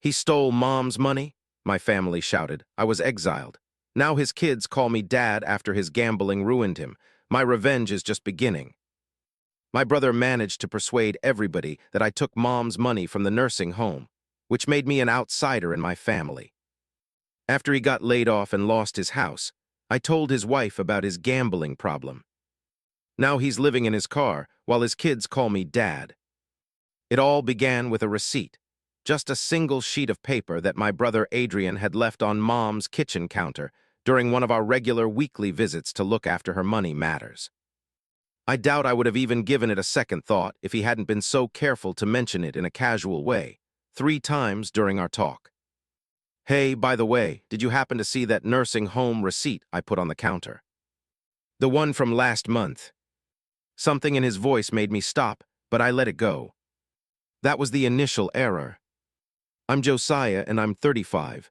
He stole Mom's money? My family shouted. I was exiled. Now his kids call me Dad after his gambling ruined him. My revenge is just beginning. My brother managed to persuade everybody that I took Mom's money from the nursing home, which made me an outsider in my family. After he got laid off and lost his house, I told his wife about his gambling problem. Now he's living in his car while his kids call me Dad. It all began with a receipt, just a single sheet of paper that my brother Adrian had left on Mom's kitchen counter during one of our regular weekly visits to look after her money matters. I doubt I would have even given it a second thought if he hadn't been so careful to mention it in a casual way, 3 times during our talk. Hey, by the way, did you happen to see that nursing home receipt I put on the counter? The one from last month. Something in his voice made me stop, but I let it go. That was the initial error. I'm Josiah and I'm 35.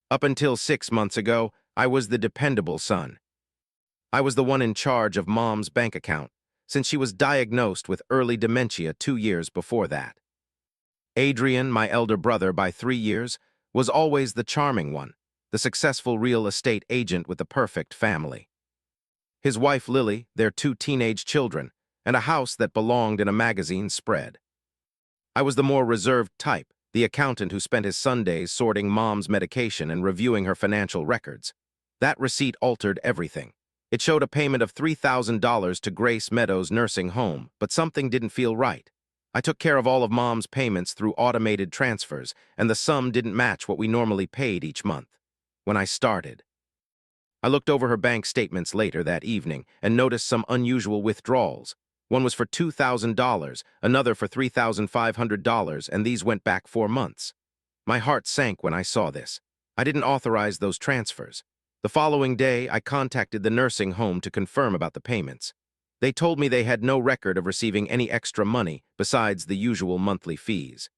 Up until 6 months ago, I was the dependable son. I was the one in charge of Mom's bank account, since she was diagnosed with early dementia 2 years before that. Adrian, my elder brother by 3 years, was always the charming one, the successful real estate agent with the perfect family. His wife Lily, their 2 teenage children, and a house that belonged in a magazine spread. I was the more reserved type, the accountant who spent his Sundays sorting Mom's medication and reviewing her financial records. That receipt altered everything. It showed a payment of $3,000 to Grace Meadows Nursing Home, but something didn't feel right. I took care of all of Mom's payments through automated transfers, and the sum didn't match what we normally paid each month. When I started, I looked over her bank statements later that evening and noticed some unusual withdrawals. One was for $2,000, another for $3,500, and these went back 4 months. My heart sank when I saw this. I didn't authorize those transfers. The following day, I contacted the nursing home to confirm about the payments. They told me they had no record of receiving any extra money besides the usual monthly fees.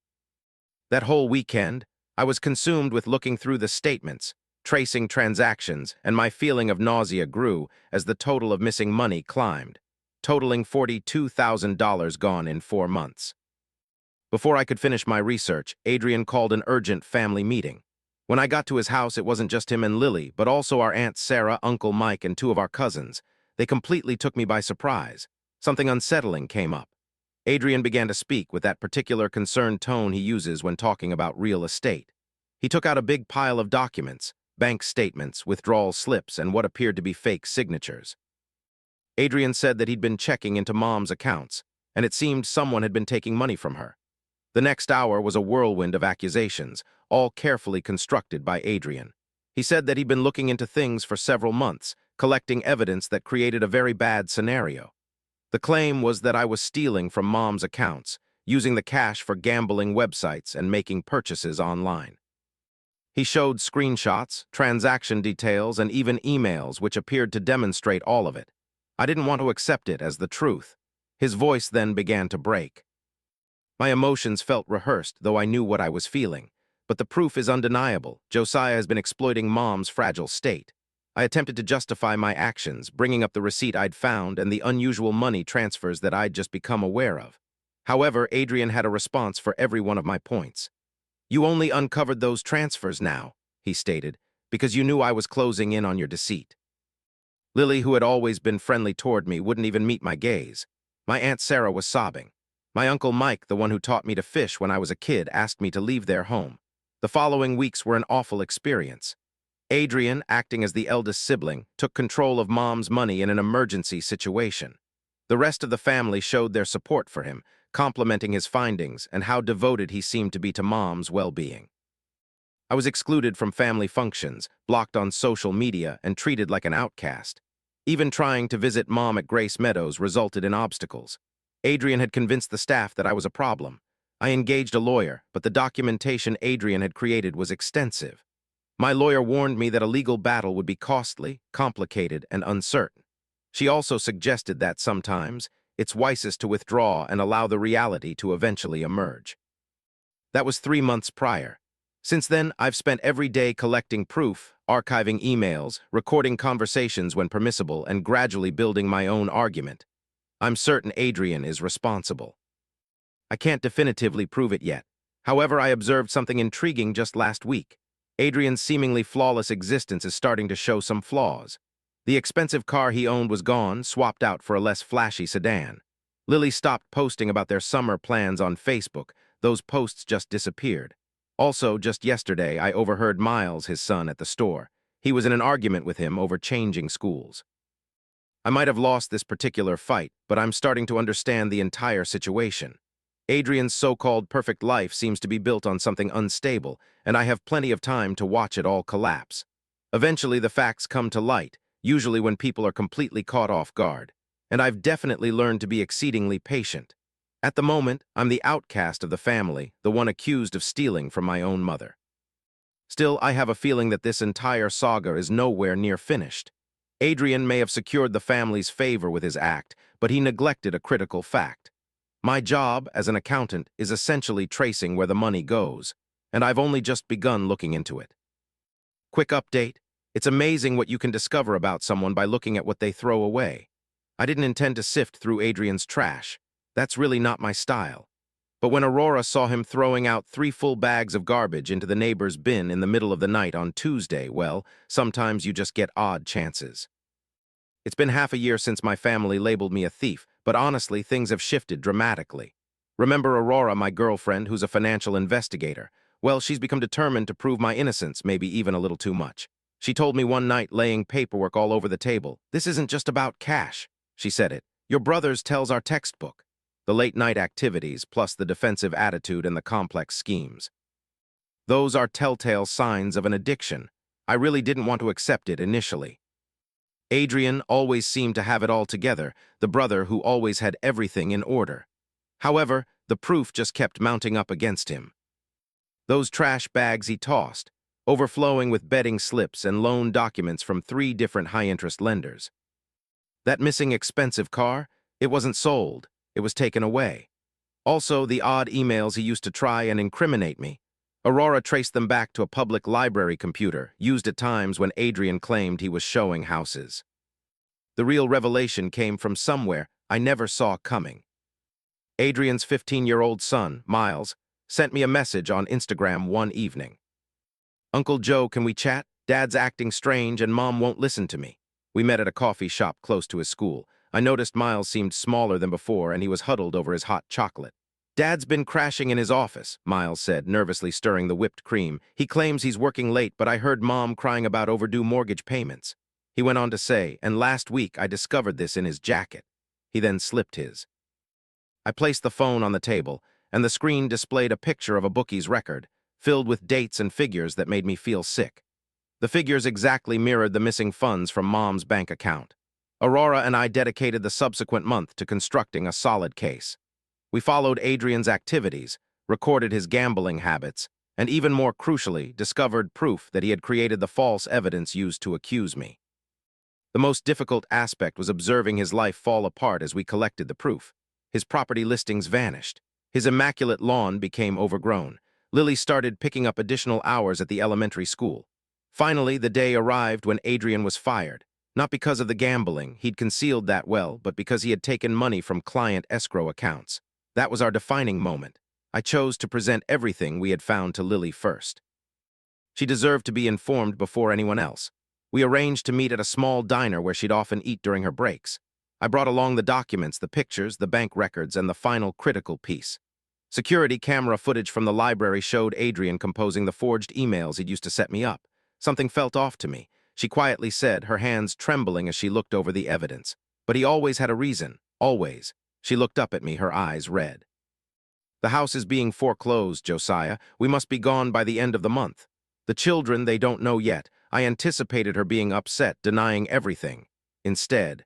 That whole weekend, I was consumed with looking through the statements, tracing transactions, and my feeling of nausea grew as the total of missing money climbed, totaling $42,000 gone in 4 months. Before I could finish my research, Adrian called an urgent family meeting. When I got to his house, it wasn't just him and Lily, but also our Aunt Sarah, Uncle Mike, and 2 of our cousins. They completely took me by surprise. Something unsettling came up. Adrian began to speak with that particular concerned tone he uses when talking about real estate. He took out a big pile of documents, bank statements, withdrawal slips, and what appeared to be fake signatures. Adrian said that he'd been checking into Mom's accounts, and it seemed someone had been taking money from her. The next hour was a whirlwind of accusations, all carefully constructed by Adrian. He said that he'd been looking into things for several months, collecting evidence that created a very bad scenario. The claim was that I was stealing from Mom's accounts, using the cash for gambling websites and making purchases online. He showed screenshots, transaction details, and even emails which appeared to demonstrate all of it. I didn't want to accept it as the truth. His voice then began to break. My emotions felt rehearsed, though I knew what I was feeling. But the proof is undeniable. Josiah has been exploiting Mom's fragile state. I attempted to justify my actions, bringing up the receipt I'd found and the unusual money transfers that I'd just become aware of. However, Adrian had a response for every one of my points. "You only uncovered those transfers now," he stated, "because you knew I was closing in on your deceit." Lily, who had always been friendly toward me, wouldn't even meet my gaze. My Aunt Sarah was sobbing. My Uncle Mike, the one who taught me to fish when I was a kid, asked me to leave their home. The following weeks were an awful experience. Adrian, acting as the eldest sibling, took control of Mom's money in an emergency situation. The rest of the family showed their support for him, complimenting his findings and how devoted he seemed to be to Mom's well-being. I was excluded from family functions, blocked on social media, and treated like an outcast. Even trying to visit Mom at Grace Meadows resulted in obstacles. Adrian had convinced the staff that I was a problem. I engaged a lawyer, but the documentation Adrian had created was extensive. My lawyer warned me that a legal battle would be costly, complicated, and uncertain. She also suggested that sometimes it's wisest to withdraw and allow the reality to eventually emerge. That was 3 months prior. Since then, I've spent every day collecting proof, archiving emails, recording conversations when permissible, and gradually building my own argument. I'm certain Adrian is responsible. I can't definitively prove it yet. However, I observed something intriguing just last week. Adrian's seemingly flawless existence is starting to show some flaws. The expensive car he owned was gone, swapped out for a less flashy sedan. Lily stopped posting about their summer plans on Facebook. Those posts just disappeared. Also, just yesterday, I overheard Miles, his son, at the store. He was in an argument with him over changing schools. I might have lost this particular fight, but I'm starting to understand the entire situation. Adrian's so-called perfect life seems to be built on something unstable, and I have plenty of time to watch it all collapse. Eventually, the facts come to light, usually when people are completely caught off guard. And I've definitely learned to be exceedingly patient. At the moment, I'm the outcast of the family, the one accused of stealing from my own mother. Still, I have a feeling that this entire saga is nowhere near finished. Adrian may have secured the family's favor with his act, but he neglected a critical fact. My job as an accountant is essentially tracing where the money goes, and I've only just begun looking into it. Quick update: it's amazing what you can discover about someone by looking at what they throw away. I didn't intend to sift through Adrian's trash. That's really not my style. But when Aurora saw him throwing out 3 full bags of garbage into the neighbor's bin in the middle of the night on Tuesday, well, sometimes you just get odd chances. It's been half a year since my family labeled me a thief, but honestly, things have shifted dramatically. Remember Aurora, my girlfriend, who's a financial investigator? Well, she's become determined to prove my innocence, maybe even a little too much. She told me one night, laying paperwork all over the table, "This isn't just about cash." She said it. "Your brother's tells our textbook." The late-night activities, plus the defensive attitude and the complex schemes. Those are telltale signs of an addiction. I really didn't want to accept it initially. Adrian always seemed to have it all together, the brother who always had everything in order. However, the proof just kept mounting up against him. Those trash bags he tossed, overflowing with betting slips and loan documents from 3 different high-interest lenders. That missing expensive car, it wasn't sold. It was taken away. Also, the odd emails he used to try and incriminate me. Aurora traced them back to a public library computer, used at times when Adrian claimed he was showing houses. The real revelation came from somewhere I never saw coming. Adrian's 15-year-old son, Miles, sent me a message on Instagram one evening. "Uncle Joe, can we chat? Dad's acting strange and Mom won't listen to me." We met at a coffee shop close to his school. I noticed Miles seemed smaller than before and he was huddled over his hot chocolate. "Dad's been crashing in his office," Miles said, nervously stirring the whipped cream. "He claims he's working late, but I heard Mom crying about overdue mortgage payments." He went on to say, "And last week I discovered this in his jacket." He then slipped his. I placed the phone on the table, and the screen displayed a picture of a bookie's record, filled with dates and figures that made me feel sick. The figures exactly mirrored the missing funds from Mom's bank account. Aurora and I dedicated the subsequent month to constructing a solid case. We followed Adrian's activities, recorded his gambling habits, and even more crucially, discovered proof that he had created the false evidence used to accuse me. The most difficult aspect was observing his life fall apart as we collected the proof. His property listings vanished. His immaculate lawn became overgrown. Lily started picking up additional hours at the elementary school. Finally, the day arrived when Adrian was fired. Not because of the gambling, he'd concealed that well, but because he had taken money from client escrow accounts. That was our defining moment. I chose to present everything we had found to Lily first. She deserved to be informed before anyone else. We arranged to meet at a small diner where she'd often eat during her breaks. I brought along the documents, the pictures, the bank records, and the final critical piece. Security camera footage from the library showed Adrian composing the forged emails he'd used to set me up. Something felt off to me, she quietly said, her hands trembling as she looked over the evidence. But he always had a reason, always. She looked up at me, her eyes red. "The house is being foreclosed, Josiah. We must be gone by the end of the month. The children, they don't know yet." I anticipated her being upset, denying everything. Instead,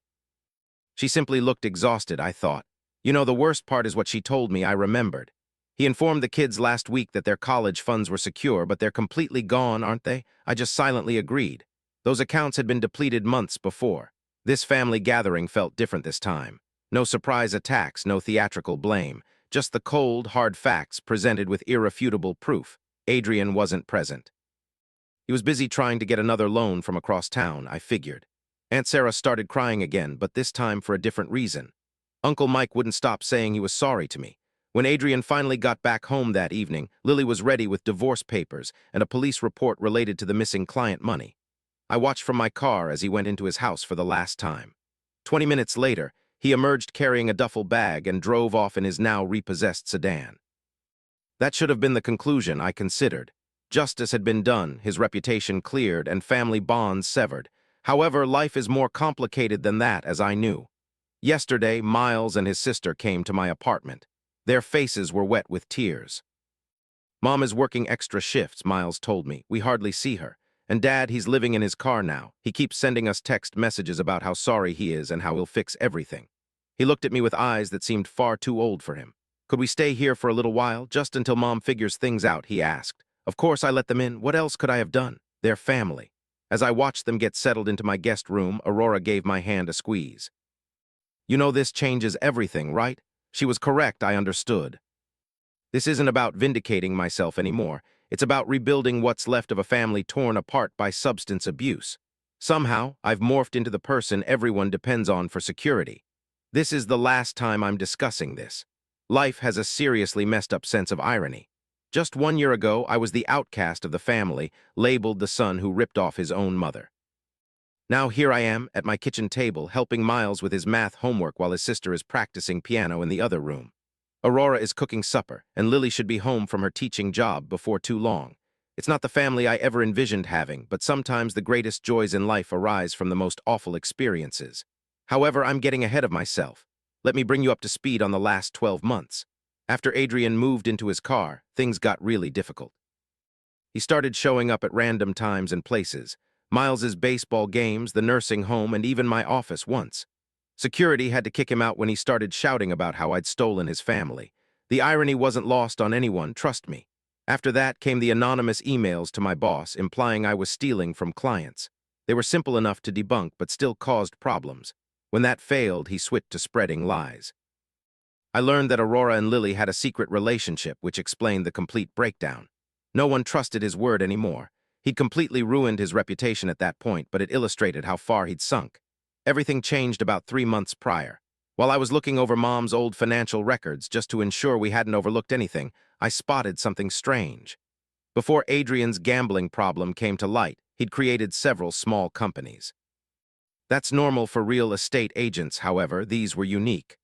she simply looked exhausted, I thought. You know, the worst part is what she told me. I remembered. "He informed the kids last week that their college funds were secure, but they're completely gone, aren't they?" I just silently agreed. Those accounts had been depleted months before. This family gathering felt different this time. No surprise attacks, no theatrical blame. Just the cold, hard facts presented with irrefutable proof. Adrian wasn't present. He was busy trying to get another loan from across town, I figured. Aunt Sarah started crying again, but this time for a different reason. Uncle Mike wouldn't stop saying he was sorry to me. When Adrian finally got back home that evening, Lily was ready with divorce papers and a police report related to the missing client money. I watched from my car as he went into his house for the last time. 20 minutes later, he emerged carrying a duffel bag and drove off in his now repossessed sedan. That should have been the conclusion I considered. Justice had been done, his reputation cleared, and family bonds severed. However, life is more complicated than that, as I knew. Yesterday, Miles and his sister came to my apartment. Their faces were wet with tears. Mom is working extra shifts, Miles told me. We hardly see her. And Dad, he's living in his car now. He keeps sending us text messages about how sorry he is and how he'll fix everything. He looked at me with eyes that seemed far too old for him. Could we stay here for a little while, just until Mom figures things out, he asked. Of course I let them in. What else could I have done? They're family. As I watched them get settled into my guest room, Aurora gave my hand a squeeze. You know this changes everything, right? She was correct, I understood. This isn't about vindicating myself anymore. It's about rebuilding what's left of a family torn apart by substance abuse. Somehow, I've morphed into the person everyone depends on for security. This is the last time I'm discussing this. Life has a seriously messed up sense of irony. Just 1 year ago, I was the outcast of the family, labeled the son who ripped off his own mother. Now here I am, at my kitchen table, helping Miles with his math homework while his sister is practicing piano in the other room. Aurora is cooking supper, and Lily should be home from her teaching job before too long. It's not the family I ever envisioned having, but sometimes the greatest joys in life arise from the most awful experiences. However, I'm getting ahead of myself. Let me bring you up to speed on the last 12 months. After Adrian moved into his car, things got really difficult. He started showing up at random times and places. Miles's baseball games, the nursing home, and even my office once. Security had to kick him out when he started shouting about how I'd stolen his family. The irony wasn't lost on anyone, trust me. After that came the anonymous emails to my boss implying I was stealing from clients. They were simple enough to debunk but still caused problems. When that failed, he switched to spreading lies. I learned that Aurora and Lily had a secret relationship, which explained the complete breakdown. No one trusted his word anymore. He'd completely ruined his reputation at that point, but it illustrated how far he'd sunk. Everything changed about 3 months prior. While I was looking over Mom's old financial records just to ensure we hadn't overlooked anything, I spotted something strange. Before Adrian's gambling problem came to light, he'd created several small companies. That's normal for real estate agents, however, these were unique.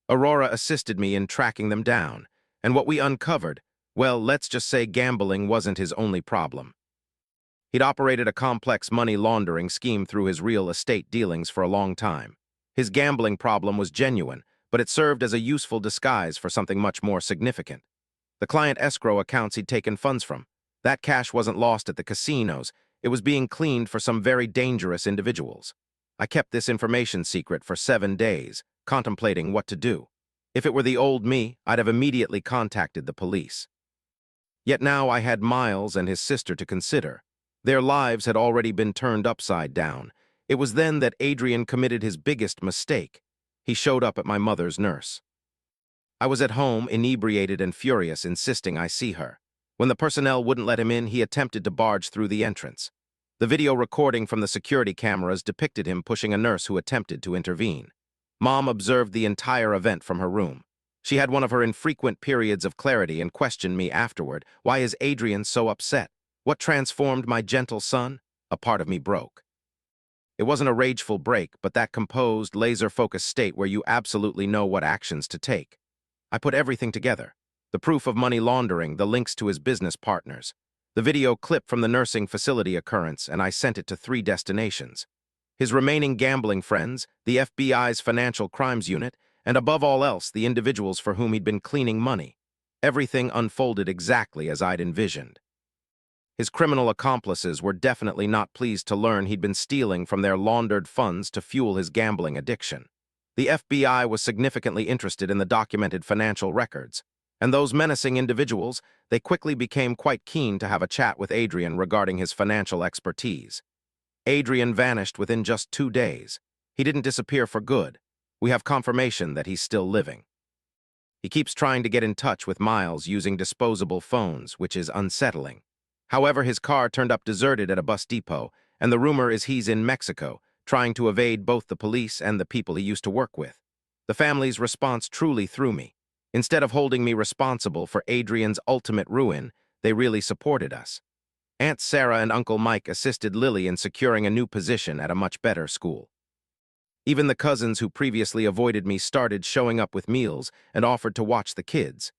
Aurora assisted me in tracking them down, and what we uncovered, well, let's just say gambling wasn't his only problem. He'd operated a complex money laundering scheme through his real estate dealings for a long time. His gambling problem was genuine, but it served as a useful disguise for something much more significant. The client escrow accounts he'd taken funds from. That cash wasn't lost at the casinos. It was being cleaned for some very dangerous individuals. I kept this information secret for 7 days, contemplating what to do. If it were the old me, I'd have immediately contacted the police. Yet now I had Miles and his sister to consider. Their lives had already been turned upside down. It was then that Adrian committed his biggest mistake. He showed up at my mother's nurse. I was at home, inebriated and furious, insisting I see her. When the personnel wouldn't let him in, he attempted to barge through the entrance. The video recording from the security cameras depicted him pushing a nurse who attempted to intervene. Mom observed the entire event from her room. She had one of her infrequent periods of clarity and questioned me afterward. Why is Adrian so upset? What transformed my gentle son? A part of me broke. It wasn't a rageful break, but that composed, laser-focused state where you absolutely know what actions to take. I put everything together. The proof of money laundering, the links to his business partners, the video clip from the nursing facility occurrence, and I sent it to 3 destinations. His remaining gambling friends, the FBI's Financial Crimes Unit, and above all else, the individuals for whom he'd been cleaning money. Everything unfolded exactly as I'd envisioned. His criminal accomplices were definitely not pleased to learn he'd been stealing from their laundered funds to fuel his gambling addiction. The FBI was significantly interested in the documented financial records, and those menacing individuals, they quickly became quite keen to have a chat with Adrian regarding his financial expertise. Adrian vanished within just 2 days. He didn't disappear for good. We have confirmation that he's still living. He keeps trying to get in touch with Miles using disposable phones, which is unsettling. However, his car turned up deserted at a bus depot, and the rumor is he's in Mexico, trying to evade both the police and the people he used to work with. The family's response truly threw me. Instead of holding me responsible for Adrian's ultimate ruin, they really supported us. Aunt Sarah and Uncle Mike assisted Lily in securing a new position at a much better school. Even the cousins who previously avoided me started showing up with meals and offered to watch the kids.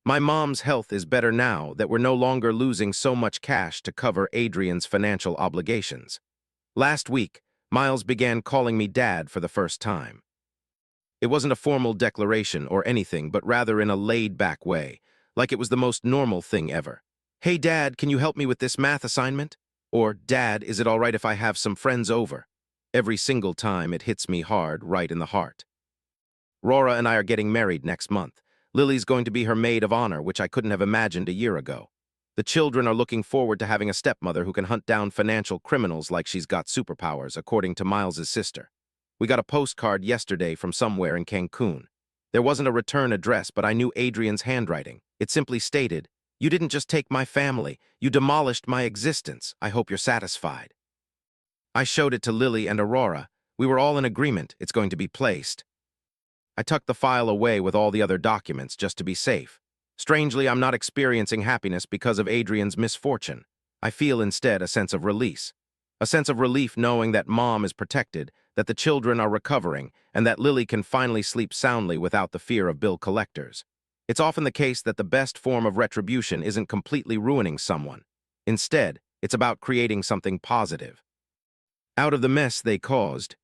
My mom's health is better now that we're no longer losing so much cash to cover Adrian's financial obligations. Last week, Miles began calling me Dad for the first time. It wasn't a formal declaration or anything, but rather in a laid-back way, like it was the most normal thing ever. "Hey, Dad, can you help me with this math assignment?" Or, "Dad, is it all right if I have some friends over?" Every single time, it hits me hard, right in the heart. Rora and I are getting married next month. Lily's going to be her maid of honor, which I couldn't have imagined a year ago. The children are looking forward to having a stepmother who can hunt down financial criminals like she's got superpowers, according to Miles's sister. We got a postcard yesterday from somewhere in Cancun. There wasn't a return address, but I knew Adrian's handwriting. It simply stated, "You didn't just take my family, you demolished my existence. I hope you're satisfied." I showed it to Lily and Aurora. We were all in agreement it's going to be placed. I tucked the file away with all the other documents just to be safe. Strangely, I'm not experiencing happiness because of Adrian's misfortune. I feel instead a sense of release. A sense of relief knowing that Mom is protected, that the children are recovering, and that Lily can finally sleep soundly without the fear of bill collectors. It's often the case that the best form of retribution isn't completely ruining someone. Instead, it's about creating something positive. Out of the mess they caused,